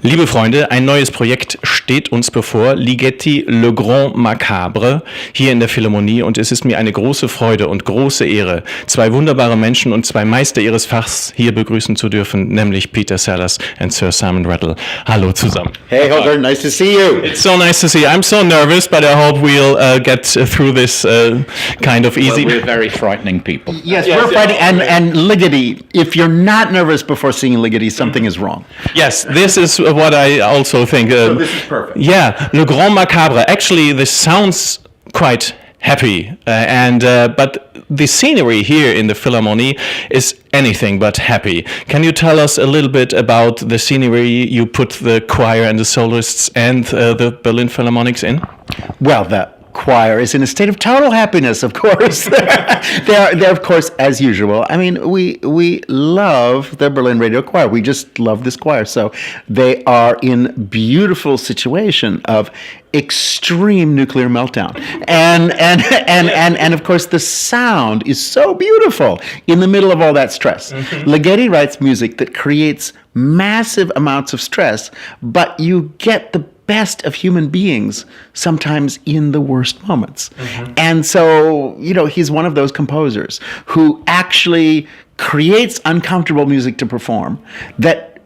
Liebe Freunde, ein neues Projekt steht uns bevor, Ligeti Le Grand Macabre, hier in der Philharmonie, und es ist mir eine große Freude und große Ehre, zwei wunderbare Menschen und zwei Meister ihres Fachs hier begrüßen zu dürfen, nämlich Peter Sellars und Sir Simon Rattle. Hallo zusammen. Hey Holger, nice to see you. It's so nice to see you. I'm so nervous, but I hope we'll get through this kind of easy. Well, we're very frightening people. Yes, we're frightening, and Ligeti, if you're not nervous before seeing Ligeti, something is wrong. Yes, this is what I also think. So this is perfect. Yeah, Le Grand Macabre. Actually, this sounds quite happy, but the scenery here in the Philharmonie is anything but happy. Can you tell us a little bit about the scenery you put the choir and the soloists and the Berlin Philharmonics in? Well, the choir is in a state of total happiness, of course. they're of course, as usual. I mean, we love the Berlin Radio Choir. We just love this choir. So they are in beautiful situation of extreme nuclear meltdown. And of course the sound is so beautiful in the middle of all that stress. Mm-hmm. Ligeti writes music that creates massive amounts of stress, but you get the best of human beings sometimes in the worst moments. Mm-hmm. And so, he's one of those composers who actually creates uncomfortable music to perform that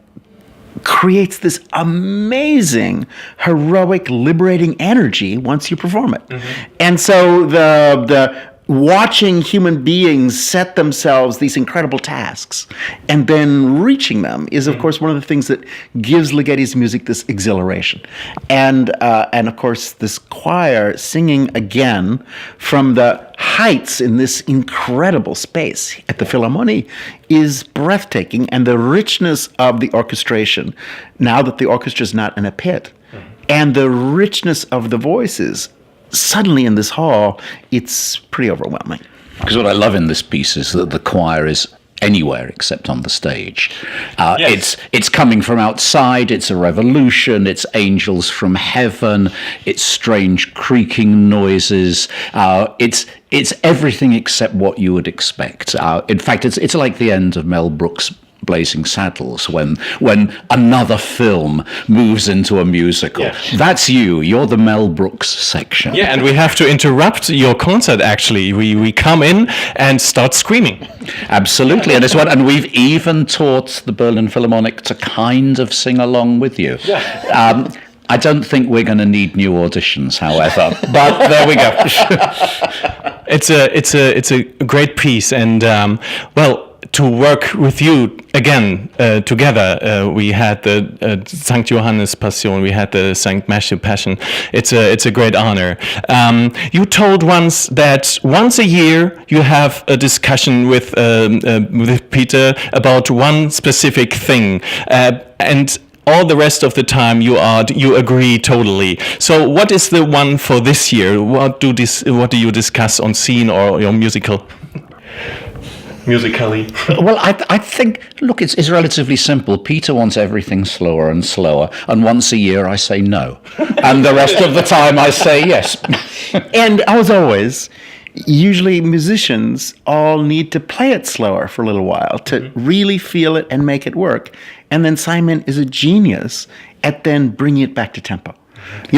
creates this amazing, heroic, liberating energy once you perform it. Mm-hmm. And so the watching human beings set themselves these incredible tasks and then reaching them is, of course, one of the things that gives Ligeti's music this exhilaration. And of course, this choir singing again from the heights in this incredible space at the Philharmonie is breathtaking, and the richness of the orchestration, now that the orchestra is not in a pit, and the richness of the voices suddenly in this hall, it's pretty overwhelming. Because what I love in this piece is that the choir is anywhere except on the stage. Yes. It's coming from outside, it's a revolution, it's angels from heaven, it's strange creaking noises, it's everything except what you would expect. In fact, it's like the end of Mel Brooks' Blazing Saddles, when another film moves into a musical. Yeah. That's you're the Mel Brooks section. Yeah, and we have to interrupt your concert, actually. We come in and start screaming. Absolutely, and we've even taught the Berlin Philharmonic to kind of sing along with you. Yeah. I don't think we're going to need new auditions, however, but there we go. It's a great piece, and to work with you again together, we had the St. Johannes Passion, we had the St. Matthew Passion. It's a great honor. You told once that once a year you have a discussion with Peter about one specific thing, and all the rest of the time you agree totally. So what is the one for this year? What do you discuss on scene or your musically? Well, I think, look, it's relatively simple. Peter wants everything slower and slower, and once a year I say no. And the rest of the time I say yes. And as always, usually musicians all need to play it slower for a little while to really feel it and make it work. And then Simon is a genius at then bringing it back to tempo.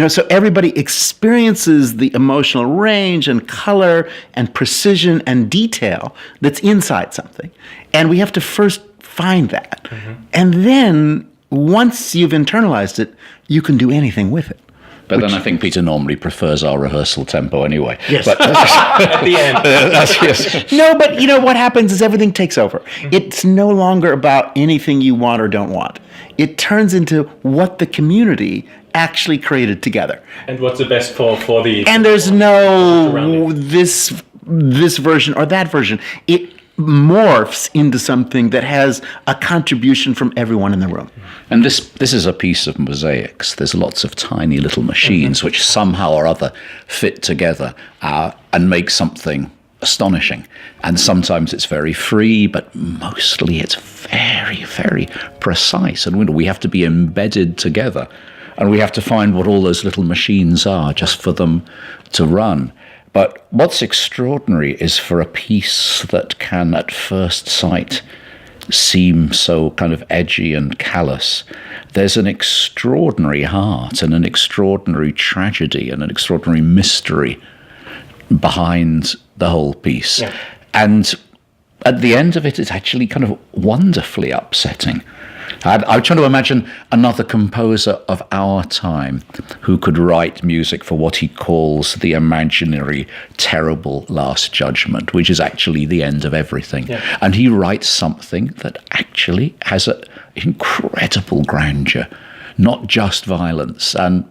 So everybody experiences the emotional range and color and precision and detail that's inside something. And we have to first find that. Mm-hmm. And then once you've internalized it, you can do anything with it. But then I think Peter normally prefers our rehearsal tempo anyway. Yes. But at the end. Yes. No, but what happens is everything takes over. It's no longer about anything you want or don't want. It turns into what the community actually created together. And what's the best for the... And there's no this version or that version. It morphs into something that has a contribution from everyone in the room. And this is a piece of mosaics. There's lots of tiny little machines which somehow or other fit together and make something astonishing. And sometimes it's very free, but mostly it's very, very precise. And we have to be embedded together. And we have to find what all those little machines are just for them to run. But what's extraordinary is for a piece that can, at first sight, seem so kind of edgy and callous, there's an extraordinary heart and an extraordinary tragedy and an extraordinary mystery behind the whole piece. Yeah. And at the end of it, it's actually kind of wonderfully upsetting. I'm trying to imagine another composer of our time who could write music for what he calls the imaginary, terrible Last Judgment, which is actually the end of everything. Yeah. And he writes something that actually has an incredible grandeur, not just violence. And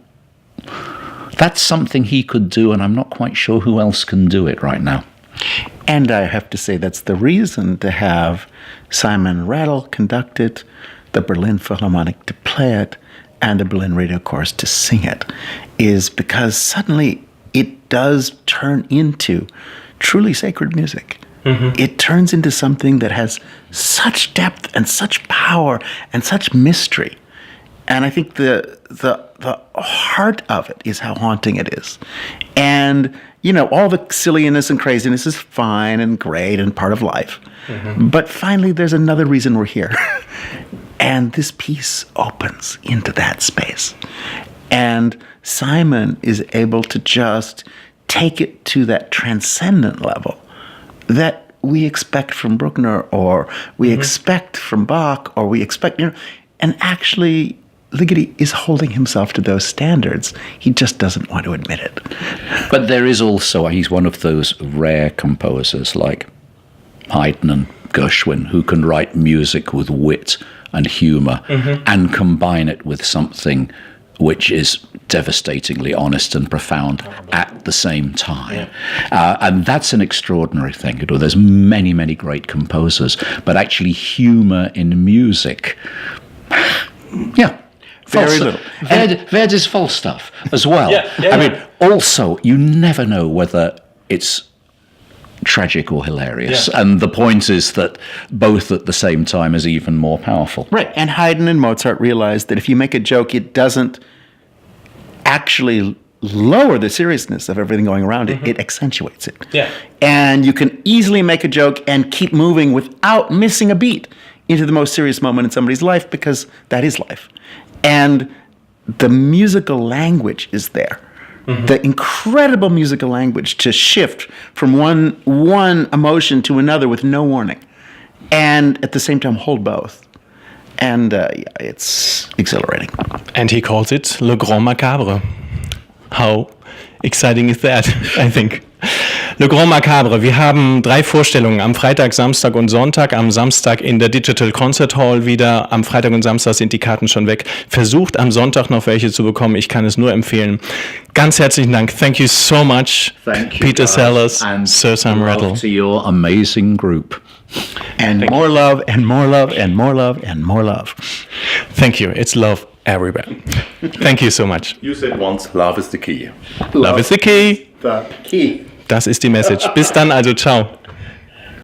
that's something he could do, and I'm not quite sure who else can do it right now. And I have to say that's the reason to have Simon Rattle conduct it, the Berlin Philharmonic to play it, and the Berlin Radio Chorus to sing it, is because suddenly it does turn into truly sacred music. Mm-hmm. It turns into something that has such depth and such power and such mystery. And I think the heart of it is how haunting it is. And, you know, all the silliness and craziness is fine and great and part of life. Mm-hmm. But finally, there's another reason we're here. And this piece opens into that space. And Simon is able to just take it to that transcendent level that we expect from Bruckner, or we expect from Bach, or we expect, you know, and actually Ligeti is holding himself to those standards. He just doesn't want to admit it. But there is also, he's one of those rare composers like Haydn and Gershwin who can write music with wit and humor and combine it with something which is devastatingly honest and profound at the same time. Yeah. And that's an extraordinary thing. You know, there's many, many great composers, but actually humor in music, yeah. Very little. Verdi's Falstaff as well. I mean, also, you never know whether it's tragic or hilarious. Yeah. And the point is that both at the same time is even more powerful. Right. And Haydn and Mozart realized that if you make a joke, it doesn't actually lower the seriousness of everything going around it. It accentuates it. Yeah. And you can easily make a joke and keep moving without missing a beat into the most serious moment in somebody's life, because that is life. And the musical language is there. The incredible musical language to shift from one emotion to another with no warning, and at the same time hold both. And it's exhilarating. And he calls it Le Grand Macabre. How exciting is that, I think. Le Grand Macabre. Wir haben 3 Vorstellungen am Freitag, Samstag und Sonntag. Am Samstag in der Digital Concert Hall wieder. Am Freitag und Samstag sind die Karten schon weg. Versucht am Sonntag noch welche zu bekommen. Ich kann es nur empfehlen. Ganz herzlichen Dank. Thank you so much, Peter Sellars and Sir Sam Rattle. To your amazing group. And more love, and more love, and more love, and more love. Thank you. It's love everywhere. Thank you so much. You said once, love is the key. Love is the key. The key. Das ist die Message. Bis dann, also ciao.